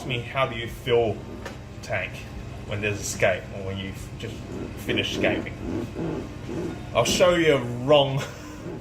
asked me how do you fill the tank when there's a scape or when you've just finished scaping. I'll show you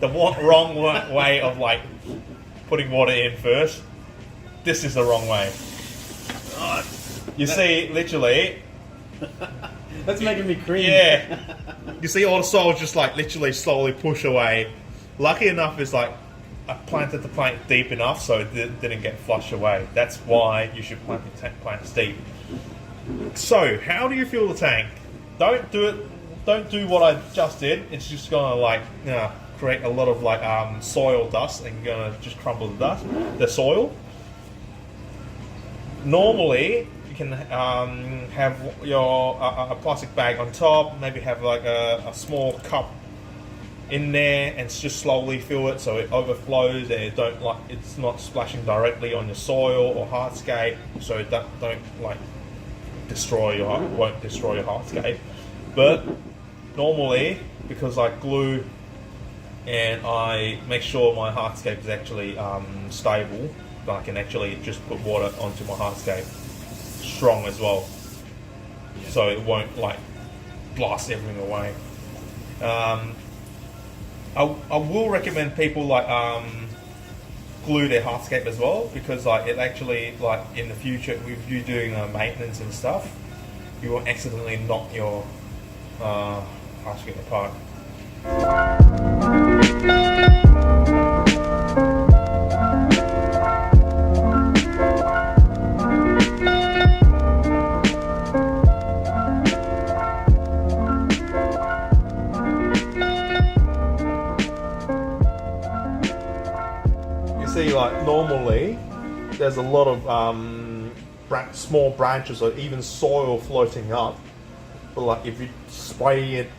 the wrong way of like putting water in first. This is the wrong way. You see, literally. That's making me cringe. Yeah. You see all the soil just like literally slowly push away. Lucky enough is like I planted the plant deep enough so it didn't get flushed away. That's why you should plant the plants deep. So, how do you fill the tank? Don't do what I just did. It's just gonna like create a lot of like soil dust and gonna just crumble the soil. Normally, you can have your a plastic bag on top. Maybe have like a small cup in there and just slowly fill it so it overflows and it's not splashing directly on your soil or hardscape, so it don't like won't destroy your hardscape. But normally, because I glue and I make sure my hardscape is actually stable, I can actually just put water onto my hardscape strong as well, so it won't like blast everything away. I will recommend people like glue their hardscape as well, because like it actually like in the future if you're doing maintenance and stuff, you won't accidentally knock your hardscape apart. See, like normally there's a lot of small branches or even soil floating up, but like if you spray it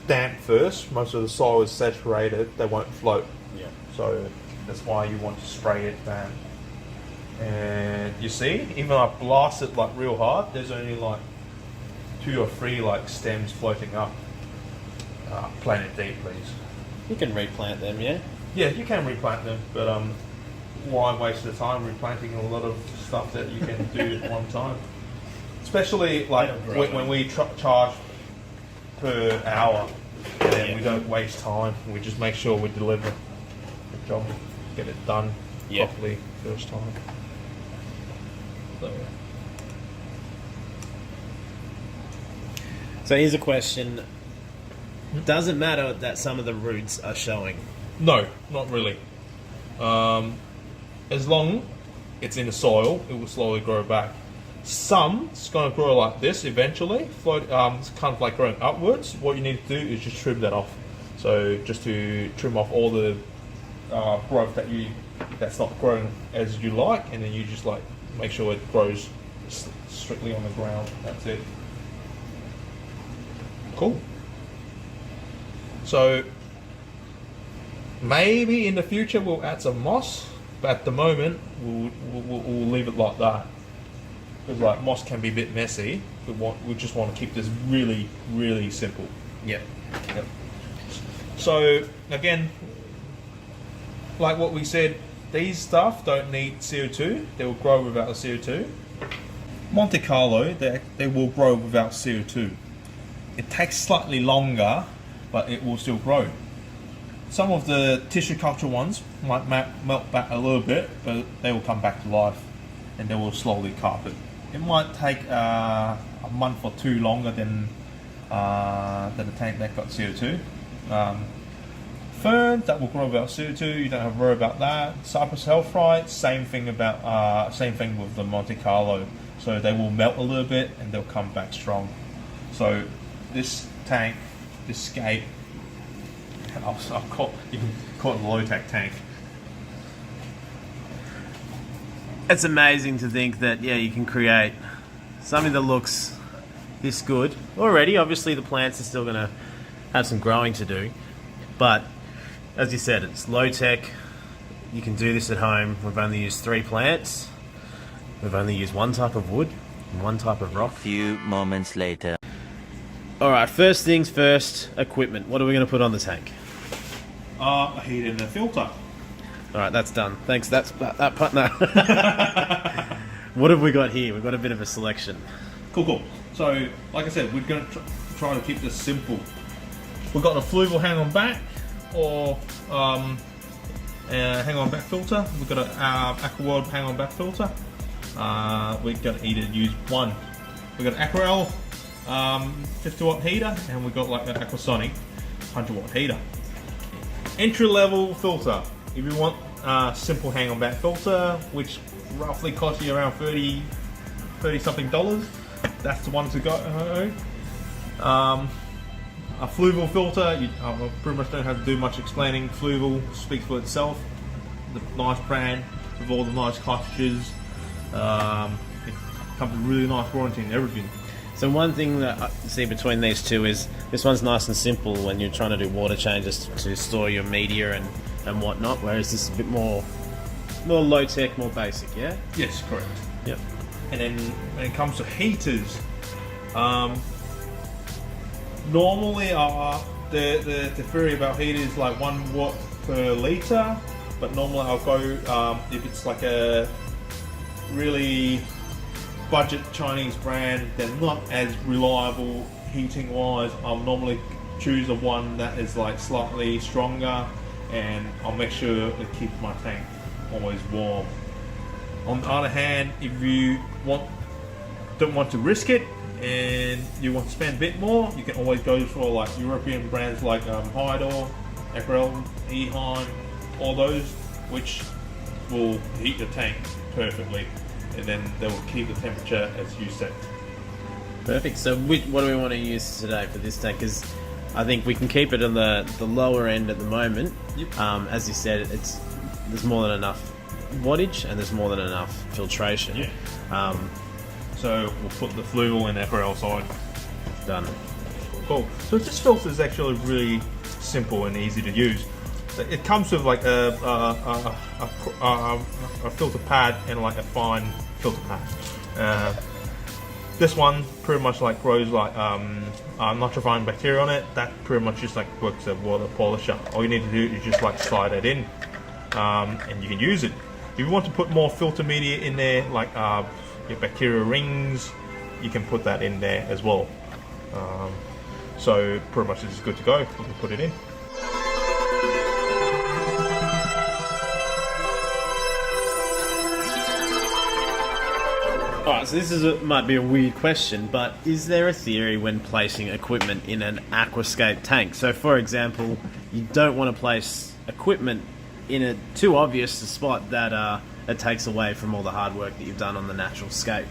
damp first, most of the soil is saturated, they won't float. Yeah. So that's why you want to spray it damp. And you see, even I blast it like real hard, there's only like 2 or 3 like stems floating up. Plant it deep, please. You can replant them, yeah? Yeah, you can replant them, but why waste the time replanting a lot of stuff that you can do at one time? Especially like when we charge per hour, and then we don't waste time. We just make sure we deliver the job, get it done properly first time. So here's a question. Does it matter that some of the roots are showing? No, not really. As long it's in the soil, it will slowly grow back. Some it's going to grow like this eventually. It's kind of like growing upwards. What you need to do is just trim that off. So just to trim off all the growth that's not growing as you like, and then you just like make sure it grows strictly on the ground. That's it. Cool. So maybe in the future we'll add some moss, but at the moment we'll leave it like that, because like moss can be a bit messy. We just want to keep this really, really simple. Yep. So again, like what we said, these stuff don't need CO2. They will grow without CO2. Monte Carlo, they will grow without CO2. It takes slightly longer, but it will still grow. Some of the tissue culture ones might melt back a little bit, but they will come back to life and they will slowly carpet. It might take a month or 2 longer than the tank that got CO2. Fern, that will grow without CO2, you don't have to worry about that. Cypress Healthite, same thing with the Monte Carlo. So they will melt a little bit and they'll come back strong. So this tank, this scape, you can call it a low-tech tank. It's amazing to think that, you can create something that looks this good. Already, obviously the plants are still going to have some growing to do. But, as you said, it's low-tech. You can do this at home. We've only used 3 plants. We've only used 1 type of wood and 1 type of rock. A few moments later. Alright, first things first, equipment. What are we going to put on the tank? A heat and a filter. Alright, that's done. Thanks, that part, no. What have we got here? We've got a bit of a selection. Cool. So, like I said, we're going to try to keep this simple. We've got a fluval hang-on back, or hang-on back filter. We've got an Aqua hang-on back filter. We're going to either use one. We've got an Aquarel 50-watt heater, and we've got like an Aquasonic 100-watt heater. Entry-level filter. If you want a simple hang-on back filter, which roughly costs you around $30 something, that's the one to go. A fluval filter, you pretty much don't have to do much explaining. Fluval speaks for itself. The nice brand with all the nice cartridges. It comes with really nice warranty and everything. So one thing that I see between these two is this one's nice and simple when you're trying to do water changes to store your media and whatnot, whereas this is a bit more low tech, more basic, yeah? Yes, correct. Yep. And then when it comes to heaters, normally the theory about heaters is like 1 watt per litre, but normally I'll go if it's like a really budget Chinese brand, they're not as reliable heating wise. I'll normally choose a one that is like slightly stronger, and I'll make sure it keeps my tank always warm. On the other hand, if you don't want to risk it and you want to spend a bit more, you can always go for like European brands like Hydor, Aquarel, Eheim, all those, which will heat the tank perfectly, and then they will keep the temperature as you set. Perfect. So what do we want to use today for this tank? Because I think we can keep it on the lower end at the moment. Yep. As you said, there's more than enough wattage and there's more than enough filtration. Yeah. So we'll put the fluval in Aquarel side. Done. Cool. So this filter is actually really simple and easy to use. It comes with like a filter pad and like a fine filter pad. This one pretty much like grows like nitrifying bacteria on it. That pretty much just like works as a water polisher. All you need to do is just like slide it in, and you can use it. If you want to put more filter media in there, like your bacteria rings, you can put that in there as well. So pretty much it's good to go. You can put it in. Alright, so this might be a weird question, but is there a theory when placing equipment in an aquascape tank? So for example, you don't want to place equipment in a too obvious a spot that it takes away from all the hard work that you've done on the natural scape.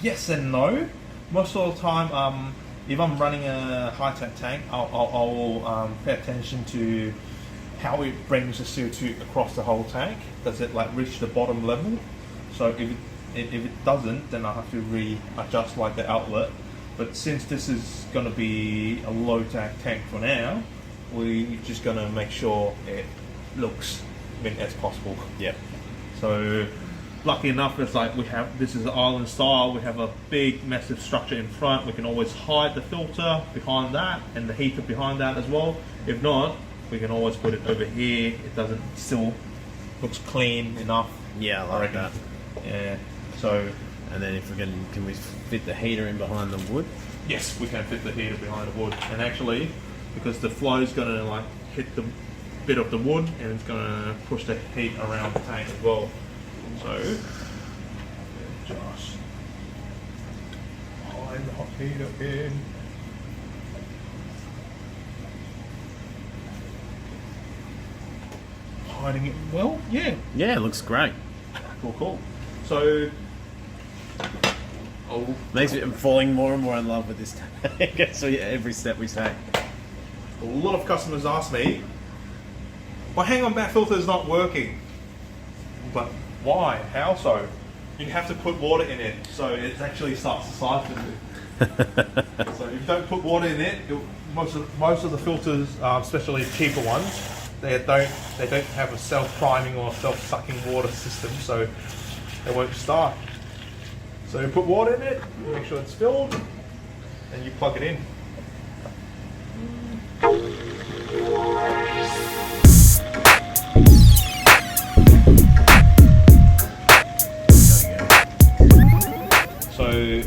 Yes and no. Most of the time, if I'm running a high-tech tank, I'll pay attention to how it brings the CO2 across the whole tank. Does it like reach the bottom level? So if it doesn't, then I'll have to readjust like the outlet. But since this is going to be a low-tech tank for now, we're just going to make sure it looks mint as possible. Yeah. So lucky enough, it's like this is island style. We have a big, massive structure in front. We can always hide the filter behind that and the heater behind that as well. If not, we can always put it over here. It doesn't still looks clean enough. Yeah, I like that. Yeah. So, and then if we can we fit the heater in behind the wood? Yes, we can fit the heater behind the wood. And actually, because the flow is going to like hit the bit of the wood, and it's going to push the heat around the tank as well. So, just hide the hot heater in. Hiding it well, yeah. Yeah, it looks great. Cool. So, makes me falling more and more in love with this tank. So yeah, every step we take. A lot of customers ask me, my hang-on back filter is not working. But why? How so? You have to put water in it, so it actually starts to siphon. So if you don't put water in it, most of the filters, especially cheaper ones, they don't have a self-priming or self-sucking water system, so they won't start. So you put water in it, make sure it's filled, and you plug it in. So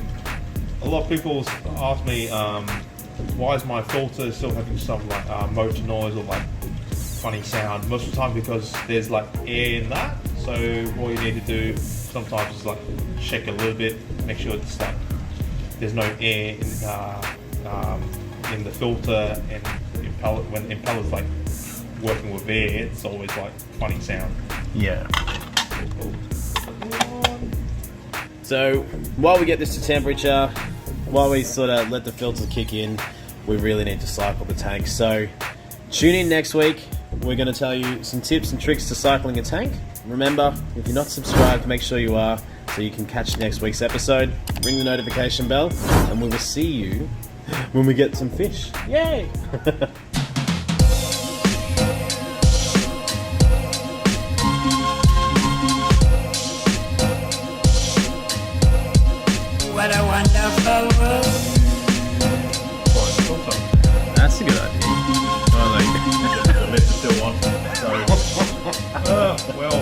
a lot of people ask me, why is my filter still having some like motor noise or like funny sound? Most of the time because there's like air in that. So all you need to do sometimes is like shake a little bit, make sure it's like there's no air in the filter, and when impeller's like working with air, it's always like funny sound. Yeah. So while we get this to temperature, while we sort of let the filter kick in, we really need to cycle the tank. So tune in next week. We're going to tell you some tips and tricks to cycling a tank. Remember, if you're not subscribed, make sure you are, so you can catch next week's episode. Ring the notification bell, and we will see you when we get some fish. Yay! What a wonderful world. That's a good idea. The lift's still on. So, well.